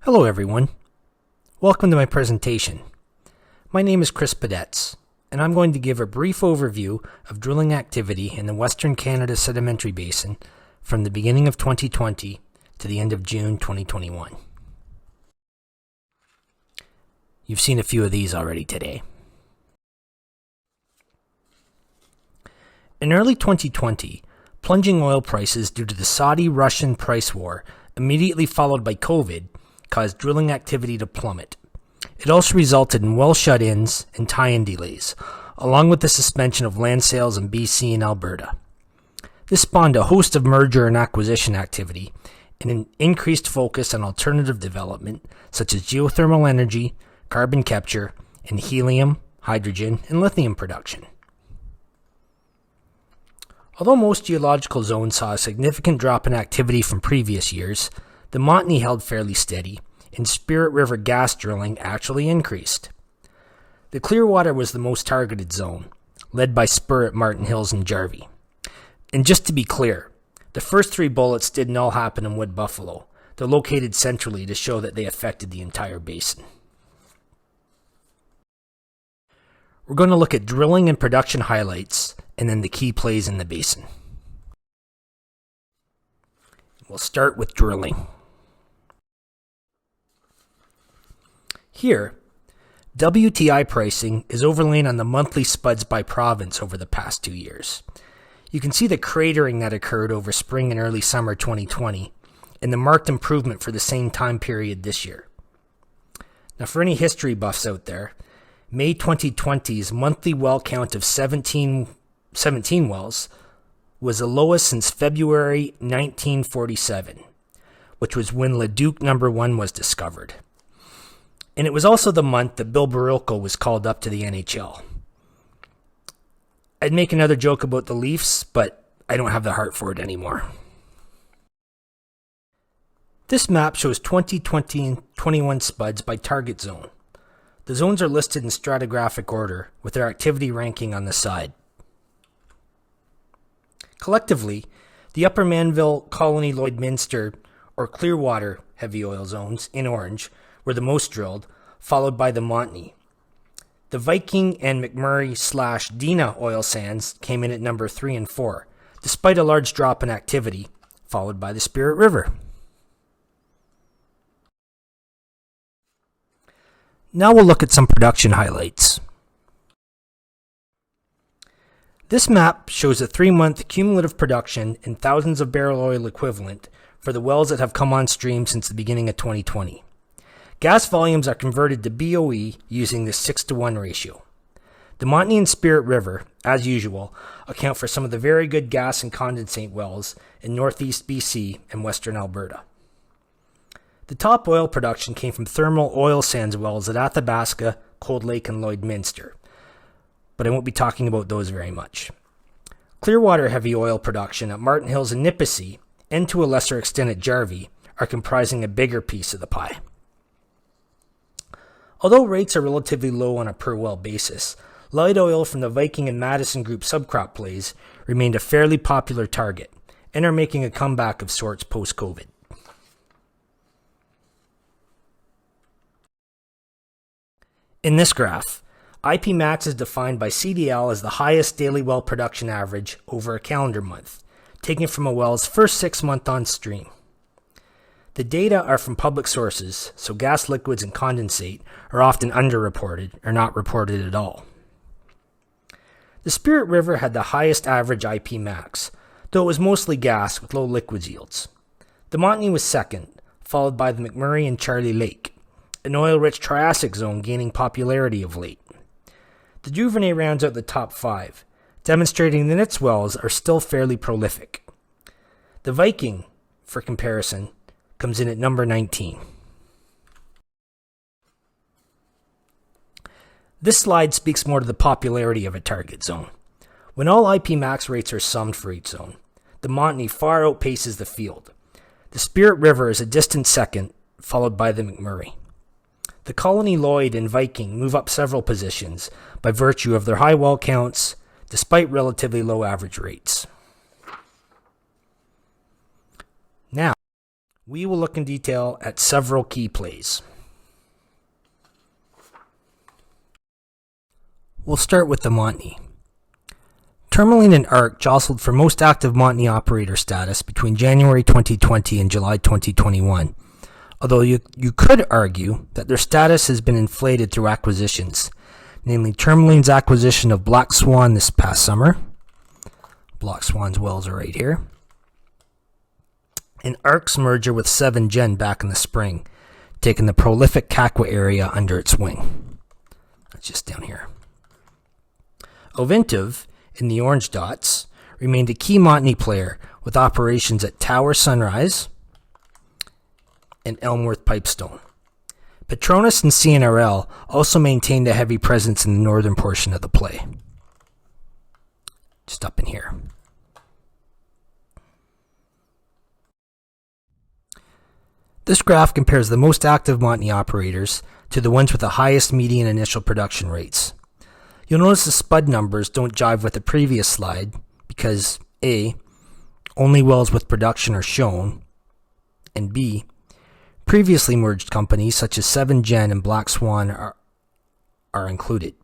Hello everyone. Welcome to my presentation. My name is Chris Pedetz, and I'm going to give a brief overview of drilling activity in the Western Canada Sedimentary Basin from the beginning of 2020 to the end of June 2021. You've seen a few of these already today. In early 2020, plunging oil prices due to the Saudi-Russian price war, immediately followed by COVID, caused drilling activity to plummet. It also resulted in well shut-ins and tie-in delays, along with the suspension of land sales in BC and Alberta. This spawned a host of merger and acquisition activity and an increased focus on alternative development such as geothermal energy, carbon capture, and helium, hydrogen, and lithium production. Although most geological zones saw a significant drop in activity from previous years, the Montney held fairly steady, and Spirit River gas drilling actually increased. The Clearwater was the most targeted zone, led by Spur at Martin Hills and Jarvie. And just to be clear, the first three bullets didn't all happen in Wood Buffalo. They're located centrally to show that they affected the entire basin. We're going to look at drilling and production highlights, and then the key plays in the basin. We'll start with drilling. Here, WTI pricing is overlain on the monthly spuds by province over the past 2 years. You can see the cratering that occurred over spring and early summer 2020, and the marked improvement for the same time period this year. Now, for any history buffs out there, May 2020's monthly well count of 17 wells was the lowest since February 1947, which was when Leduc No. 1 was discovered. And it was also the month that Bill Barilko was called up to the NHL. I'd make another joke about the Leafs, but I don't have the heart for it anymore. This map shows 2020 and 21 spuds by target zone. The zones are listed in stratigraphic order, with their activity ranking on the side. Collectively, the Upper Mannville, Colony, Lloydminster, or Clearwater heavy oil zones, in orange, were the most drilled, followed by the Montney. The Viking and McMurray/Dina oil sands came in at number 3 and 4, despite a large drop in activity, followed by the Spirit River. Now we'll look at some production highlights. This map shows a 3-month cumulative production in thousands of barrel oil equivalent for the wells that have come on stream since the beginning of 2020. Gas volumes are converted to BOE using the 6-to-1 ratio. The Montney and Spirit River, as usual, account for some of the very good gas and condensate wells in northeast BC and western Alberta. The top oil production came from thermal oil sands wells at Athabasca, Cold Lake, and Lloydminster, but I won't be talking about those very much. Clearwater heavy oil production at Martin Hills and Nipissing, and to a lesser extent at Jarvie, are comprising a bigger piece of the pie. Although rates are relatively low on a per-well basis, light oil from the Viking and Madison Group subcrop plays remained a fairly popular target and are making a comeback of sorts post-COVID. In this graph, IP max is defined by CDL as the highest daily well production average over a calendar month, taken from a well's first 6 months on stream. The data are from public sources, so gas liquids and condensate are often underreported or not reported at all. The Spirit River had the highest average IP max, though it was mostly gas with low liquids yields. The Montney was second, followed by the McMurray and Charlie Lake, an oil-rich Triassic zone gaining popularity of late. The Duvernay rounds out the top 5, demonstrating that its wells are still fairly prolific. The Viking, for comparison, comes in at number 19. This slide speaks more to the popularity of a target zone. When all IP max rates are summed for each zone, the Montney far outpaces the field. The Spirit River is a distant second, followed by the McMurray. The Colony, Lloyd, and Viking move up several positions by virtue of their high well counts, despite relatively low average rates. Now, We will look in detail at several key plays. We'll start with the Montney. Tourmaline and ARC jostled for most active Montney operator status between January 2020 and July 2021, although you could argue that their status has been inflated through acquisitions, namely Tourmaline's acquisition of Black Swan this past summer. Black Swan's wells are right here. And ARC's merger with 7Gen back in the spring, taking the prolific Kakwa area under its wing. That's just down here. Ovintiv, in the orange dots, remained a key Montney player with operations at Tower Sunrise and Elmworth Pipestone. Petronas and CNRL also maintained a heavy presence in the northern portion of the play. Just up in here. This graph compares the most active Montney operators to the ones with the highest median initial production rates. You'll notice the spud numbers don't jive with the previous slide because A, only wells with production are shown, and B, previously merged companies such as 7Gen and Black Swan are included.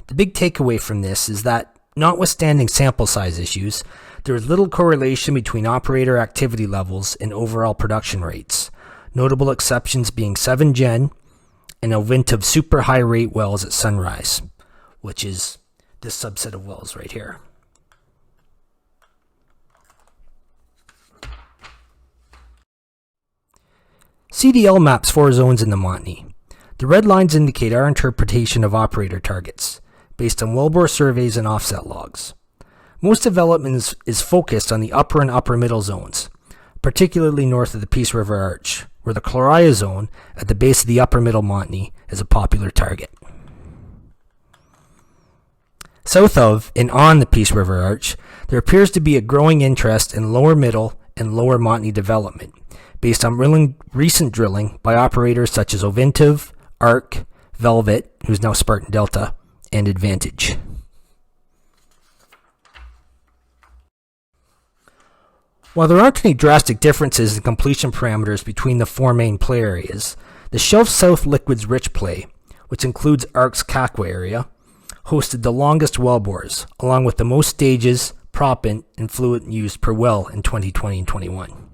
The big takeaway from this is that, notwithstanding sample size issues, there is little correlation between operator activity levels and overall production rates, notable exceptions being 7Gen and Ovintiv super high rate wells at Sunrise, which is this subset of wells right here. CDL maps 4 zones in the Montney. The red lines indicate our interpretation of operator targets, based on wellbore surveys and offset logs. Most development is focused on the upper and upper middle zones, particularly north of the Peace River Arch, where the Chloria zone at the base of the upper middle Montney is a popular target. South of and on the Peace River Arch, there appears to be a growing interest in lower middle and lower Montney development, based on recent drilling by operators such as Ovintiv, ARC, Velvet, who's now Spartan Delta, and Advantage. While there aren't any drastic differences in completion parameters between the 4 main play areas, the Shelf South liquids rich play, which includes ARC's Kakwa area, hosted the longest wellbores, along with the most stages, proppant, and fluid used per well in 2020 and 21.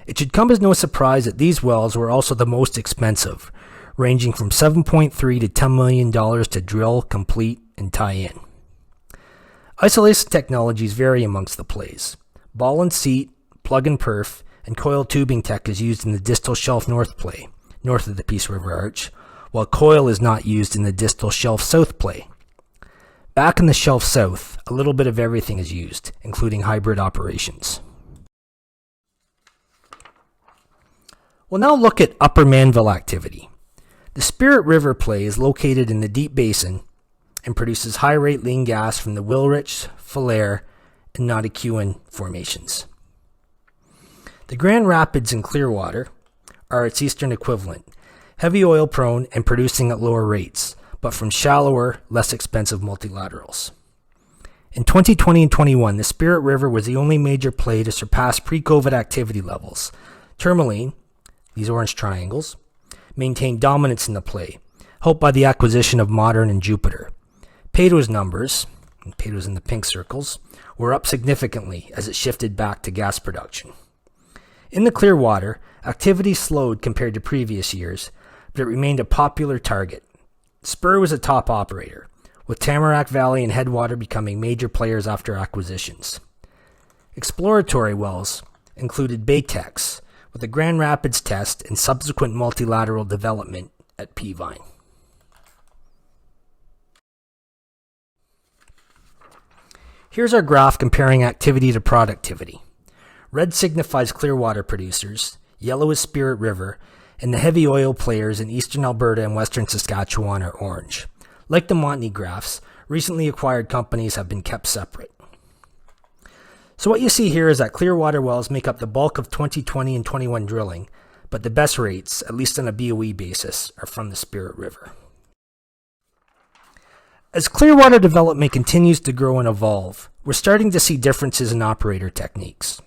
It should come as no surprise that these wells were also the most expensive, ranging from $7.3 to $10 million to drill, complete, and tie in. Isolation technologies vary amongst the plays. Ball and seat, plug and perf, and coil tubing tech is used in the distal shelf north play, north of the Peace River Arch, while coil is not used in the distal shelf south play. Back in the shelf south, a little bit of everything is used, including hybrid operations. We'll now look at Upper Mannville activity. The Spirit River play is located in the Deep Basin and produces high-rate lean gas from the Wilrich, Falher, and Notikewin formations. The Grand Rapids and Clearwater are its eastern equivalent, heavy oil prone and producing at lower rates, but from shallower, less expensive multilaterals. In 2020 and 21, the Spirit River was the only major play to surpass pre-COVID activity levels. Tourmaline, these orange triangles, maintained dominance in the play, helped by the acquisition of Modern and Jupiter. Peyto's numbers, and Peyto's in the pink circles, were up significantly as it shifted back to gas production. In the Clearwater, activity slowed compared to previous years, but it remained a popular target. Spur was a top operator, with Tamarack Valley and Headwater becoming major players after acquisitions. Exploratory wells included Baytex, with the Grand Rapids test and subsequent multilateral development at Peavine. Here's our graph comparing activity to productivity. Red signifies Clearwater producers, yellow is Spirit River, and the heavy oil players in eastern Alberta and western Saskatchewan are orange. Like the Montney graphs, recently acquired companies have been kept separate. So what you see here is that Clearwater wells make up the bulk of 2020 and 21 drilling, but the best rates, at least on a BOE basis, are from the Spirit River. As Clearwater development continues to grow and evolve, we're starting to see differences in operator techniques.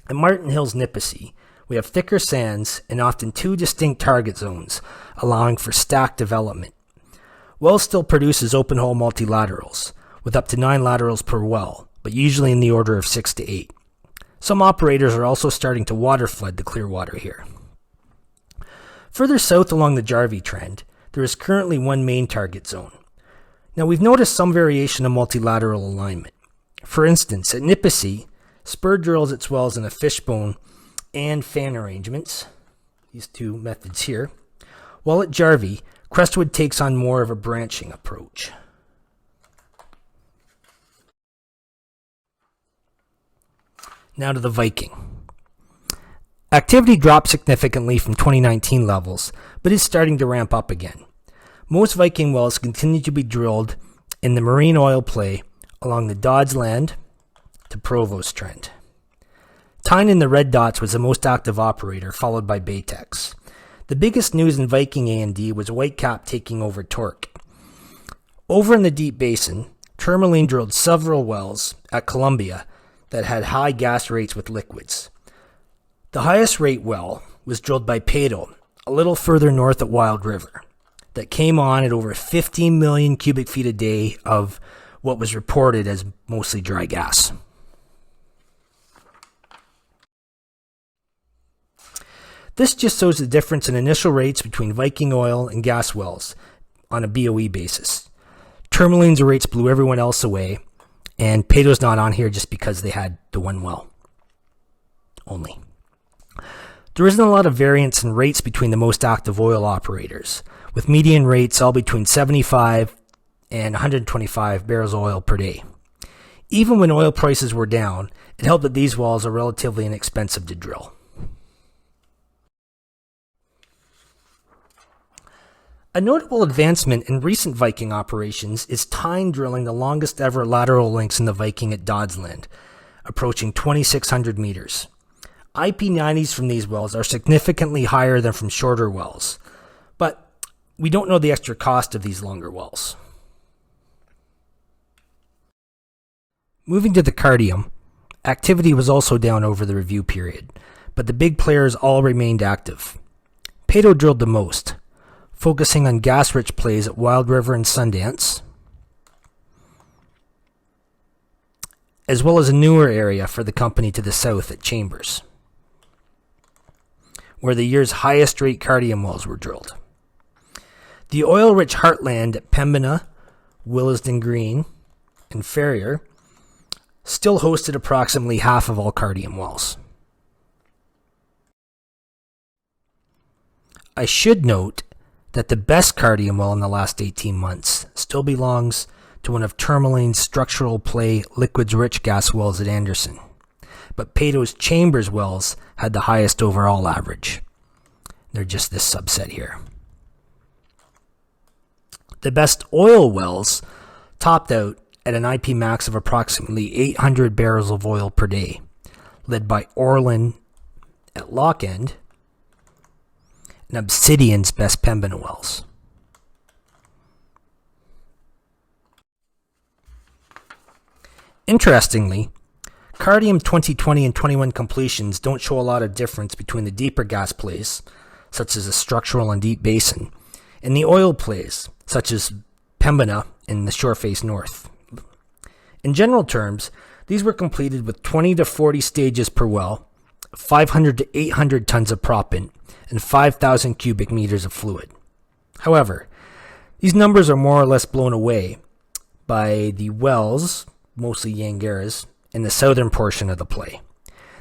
At Martin Hills Nipissing, we have thicker sands and often two distinct target zones, allowing for stacked development. Wells still produces open-hole multilaterals, with up to 9 laterals per well, but usually in the order of 6 to 8. Some operators are also starting to water flood the Clearwater here. Further south along the Jarvie Trend, there is currently one main target zone. Now we've noticed some variation of multilateral alignment. For instance, at Nipissing, Spur drills its wells in a fishbone and fan arrangements, these two methods here, while at Jarvie, Crestwood takes on more of a branching approach. Now to the Viking. Activity dropped significantly from 2019 levels, but is starting to ramp up again. Most Viking wells continue to be drilled in the marine oil play along the Dodds Land to Provost Trend. Tyne in the red dots was the most active operator, followed by Baytex. The biggest news in Viking A&D was Whitecap taking over Torque. Over in the Deep Basin, Tourmaline drilled several wells at Columbia that had high gas rates with liquids. The highest rate well was drilled by Peyto, a little further north at Wild River, that came on at over 15 million cubic feet a day of what was reported as mostly dry gas. This just shows the difference in initial rates between Viking oil and gas wells on a BOE basis. Tourmaline's rates blew everyone else away, and Peyto's not on here just because they had the one well only. There isn't a lot of variance in rates between the most active oil operators, with median rates all between 75 and 125 barrels of oil per day. Even when oil prices were down, it helped that these wells are relatively inexpensive to drill. A notable advancement in recent Viking operations is Tyne drilling the longest ever lateral lengths in the Viking at Doddsland, approaching 2,600 meters. IP90s from these wells are significantly higher than from shorter wells, but we don't know the extra cost of these longer wells. Moving to the Cardium, activity was also down over the review period, but the big players all remained active. Peyto drilled the most, focusing on gas-rich plays at Wild River and Sundance, as well as a newer area for the company to the south at Chambers, where the year's highest rate Cardium wells were drilled. The oil-rich heartland at Pembina, Willesden Green, and Ferrier still hosted approximately half of all Cardium wells. I should note that the best Cardium well in the last 18 months still belongs to one of Tourmaline's structural play liquids-rich gas wells at Anderson, but Peyto's Chambers wells had the highest overall average. They're just this subset here. The best oil wells topped out at an IP max of approximately 800 barrels of oil per day, led by Orlin at Lock End and Obsidian's best Pembina wells. Interestingly, Cardium 2020 and 21 completions don't show a lot of difference between the deeper gas plays, such as the structural and deep basin, and the oil plays, such as Pembina and the Shoreface North. In general terms, these were completed with 20 to 40 stages per well, 500 to 800 tons of proppant, and 5,000 cubic meters of fluid. However, these numbers are more or less blown away by the wells, mostly Yangeras, in the southern portion of the play.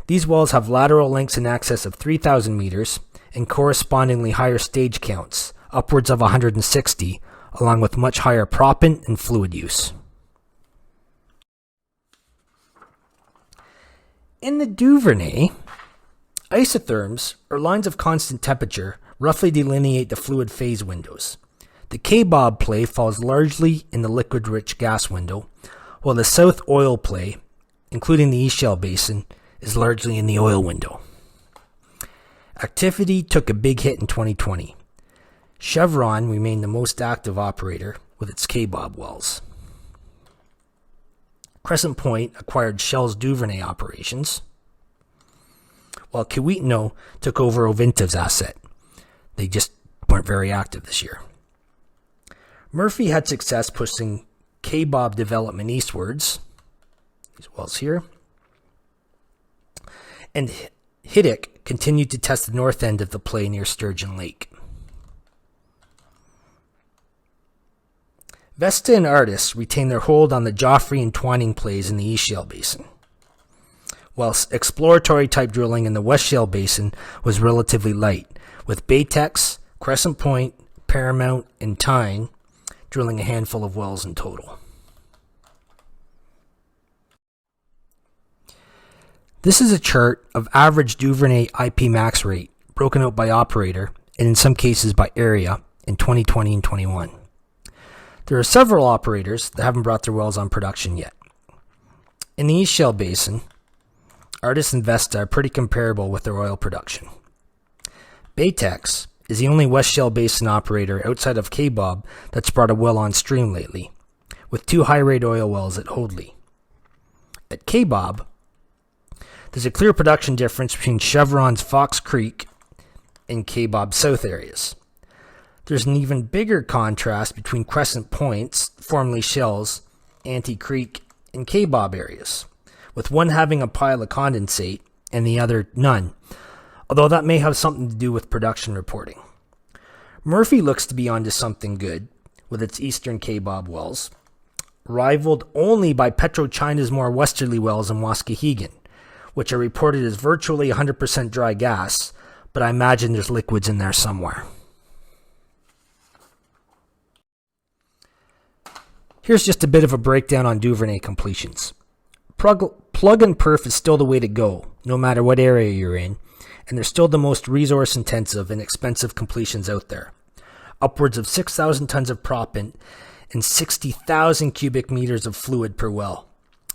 These wells have lateral lengths in excess of 3,000 meters and correspondingly higher stage counts, upwards of 160, along with much higher proppant and fluid use. In the Duvernay, isotherms, or lines of constant temperature, roughly delineate the fluid phase windows. The K-Bob play falls largely in the liquid-rich gas window, while the South Oil play, including the East Shell Basin, is largely in the oil window. Activity took a big hit in 2020. Chevron remained the most active operator with its K-Bob wells. Crescent Point acquired Shell's Duvernay operations, while Keweenaw took over Ovintiv's asset. They just weren't very active this year. Murphy had success pushing Kaybob development eastwards, these wells here, and Hiddick continued to test the north end of the play near Sturgeon Lake. Vesta and Artis retained their hold on the Joffrey and Twining plays in the East Shale Basin, whilst exploratory type drilling in the West Shale Basin was relatively light, with Baytex, Crescent Point, Paramount, and Tyne drilling a handful of wells in total. This is a chart of average Duvernay IP max rate, broken out by operator, and in some cases by area, in 2020 and 21. There are several operators that haven't brought their wells on production yet. In the East Shale Basin, Artis and Vesta are pretty comparable with their oil production. Baytex is the only West Shale Basin operator outside of Kaybob that's brought a well on stream lately, with 2 high-rate oil wells at Hoadley. At Kaybob, there's a clear production difference between Chevron's Fox Creek and Kaybob South areas. There's an even bigger contrast between Crescent Point's, formerly Shell's, Ante Creek and Kaybob areas, with one having a pile of condensate and the other none, although that may have something to do with production reporting. Murphy looks to be onto something good with its eastern Kaybob wells, rivaled only by PetroChina's more westerly wells in Waskahegan, which are reported as virtually 100% dry gas, but I imagine there's liquids in there somewhere. Here's just a bit of a breakdown on Duvernay completions. Plug and perf is still the way to go, no matter what area you're in, and they're still the most resource-intensive and expensive completions out there. Upwards of 6,000 tons of proppant and 60,000 cubic meters of fluid per well.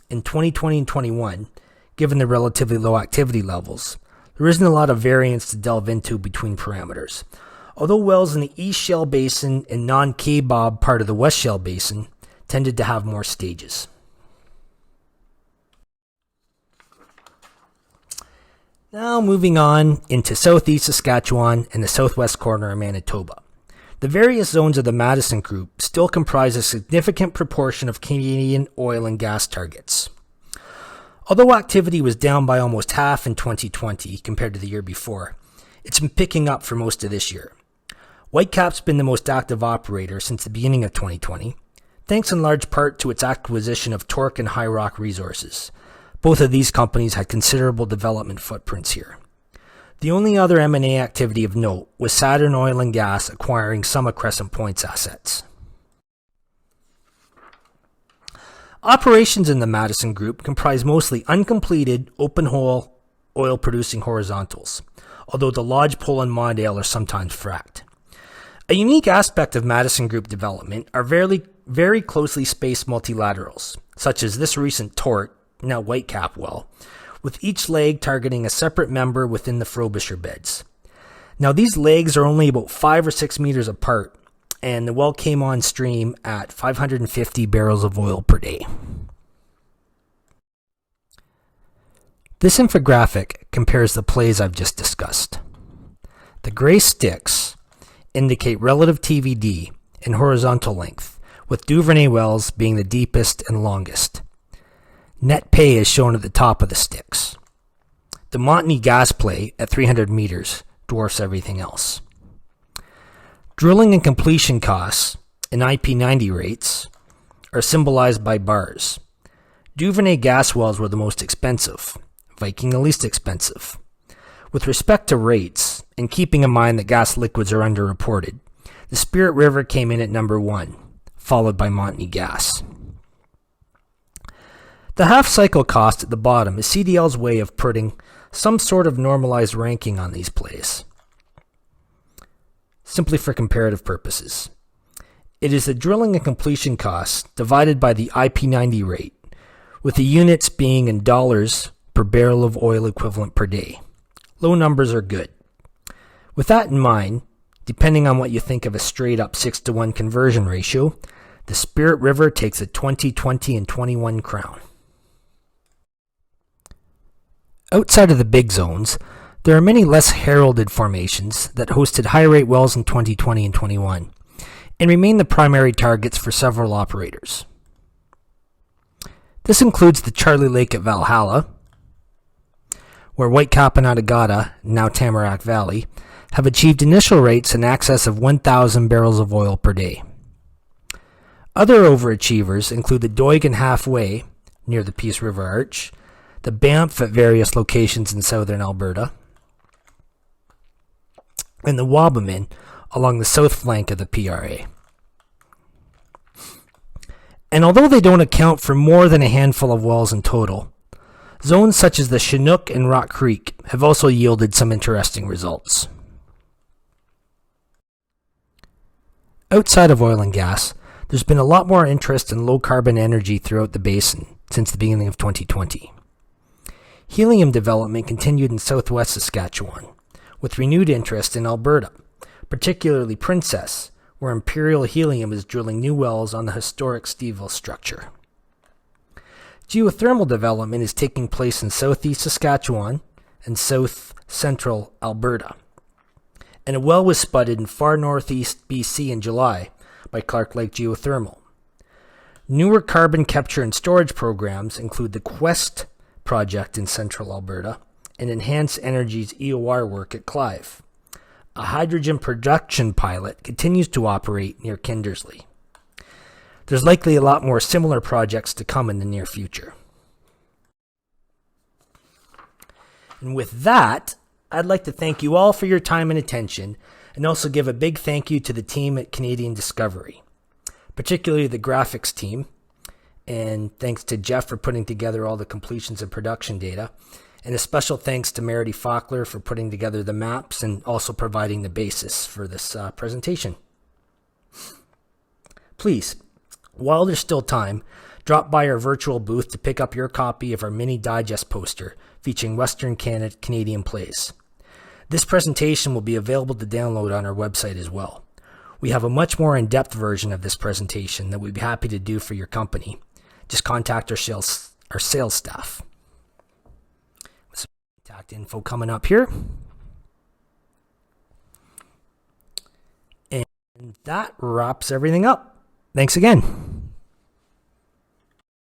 In 2020 and 21, given the relatively low activity levels, there isn't a lot of variance to delve into between parameters. Although wells in the East Shale Basin and non-Kaybob part of the West Shale Basin tended to have more stages. Now moving on into southeast Saskatchewan and the southwest corner of Manitoba. The various zones of the Madison Group still comprise a significant proportion of Canadian oil and gas targets. Although activity was down by almost half in 2020 compared to the year before, it's been picking up for most of this year. Whitecap's been the most active operator since the beginning of 2020, thanks in large part to its acquisition of Torque and High Rock Resources. Both of these companies had considerable development footprints here. The only other M&A activity of note was Saturn Oil and Gas acquiring some of Crescent Point's assets. Operations in the Madison Group comprise mostly uncompleted, open-hole, oil-producing horizontals, although the Lodgepole and Mondale are sometimes fracked. A unique aspect of Madison Group development are very closely spaced multilaterals, such as this recent Torque, now Whitecap well, with each leg targeting a separate member within the Frobisher beds. Now these legs are only about 5 or 6 meters apart, and the well came on stream at 550 barrels of oil per day. This infographic compares the plays I've just discussed. The gray sticks indicate relative TVD and horizontal length, with Duvernay wells being the deepest and longest. Net pay is shown at the top of the sticks. The Montney gas play at 300 meters dwarfs everything else. Drilling and completion costs and IP90 rates are symbolized by bars. Duvernay gas wells were the most expensive, Viking the least expensive. With respect to rates, and keeping in mind that gas liquids are underreported, the Spirit River came in at number 1, followed by Montney gas. The half-cycle cost at the bottom is CDL's way of putting some sort of normalized ranking on these plays, simply for comparative purposes. It is the drilling and completion costs divided by the IP90 rate, with the units being in dollars per barrel of oil equivalent per day. Low numbers are good. With that in mind, depending on what you think of a straight-up 6-to-1 conversion ratio, the Spirit River takes a 20, 20, and 21 crown. Outside of the big zones, There are many less heralded formations that hosted high-rate wells in 2020 and 21 and remain the primary targets for several operators. This includes the Charlie Lake at Valhalla, where Whitecap and Atagata, now Tamarack Valley, have achieved initial rates in excess of 1,000 barrels of oil per day. Other overachievers include the Doigan Halfway, near the Peace River Arch, the Banff at various locations in southern Alberta, and the Wabamun along the south flank of the PRA. And although they don't account for more than a handful of wells in total, zones such as the Chinook and Rock Creek have also yielded some interesting results. Outside of oil and gas, there's been a lot more interest in low-carbon energy throughout the basin since the beginning of 2020. Helium development continued in southwest Saskatchewan, with renewed interest in Alberta, particularly Princess, where Imperial Helium is drilling new wells on the historic Steveville structure. Geothermal development is taking place in southeast Saskatchewan and south-central Alberta, and a well was spudded in far northeast BC in July by Clark Lake Geothermal. Newer carbon capture and storage programs include the Quest project in central Alberta and Enhance Energy's EOR work at Clive. A hydrogen production pilot continues to operate near Kindersley. There's likely a lot more similar projects to come in the near future. And with that, I'd like to thank you all for your time and attention, and also give a big thank you to the team at Canadian Discovery, particularly the graphics team, and thanks to Jeff for putting together all the completions and production data, and a special thanks to Meredy Faulkner for putting together the maps and also providing the basis for this presentation. Please, while there's still time, drop by our virtual booth to pick up your copy of our mini digest poster featuring Western Canadian plays. This presentation will be available to download on our website as well. We have a much more in-depth version of this presentation that we'd be happy to do for your company. Just contact our sales staff. Some contact info coming up here. And that wraps everything up. Thanks again.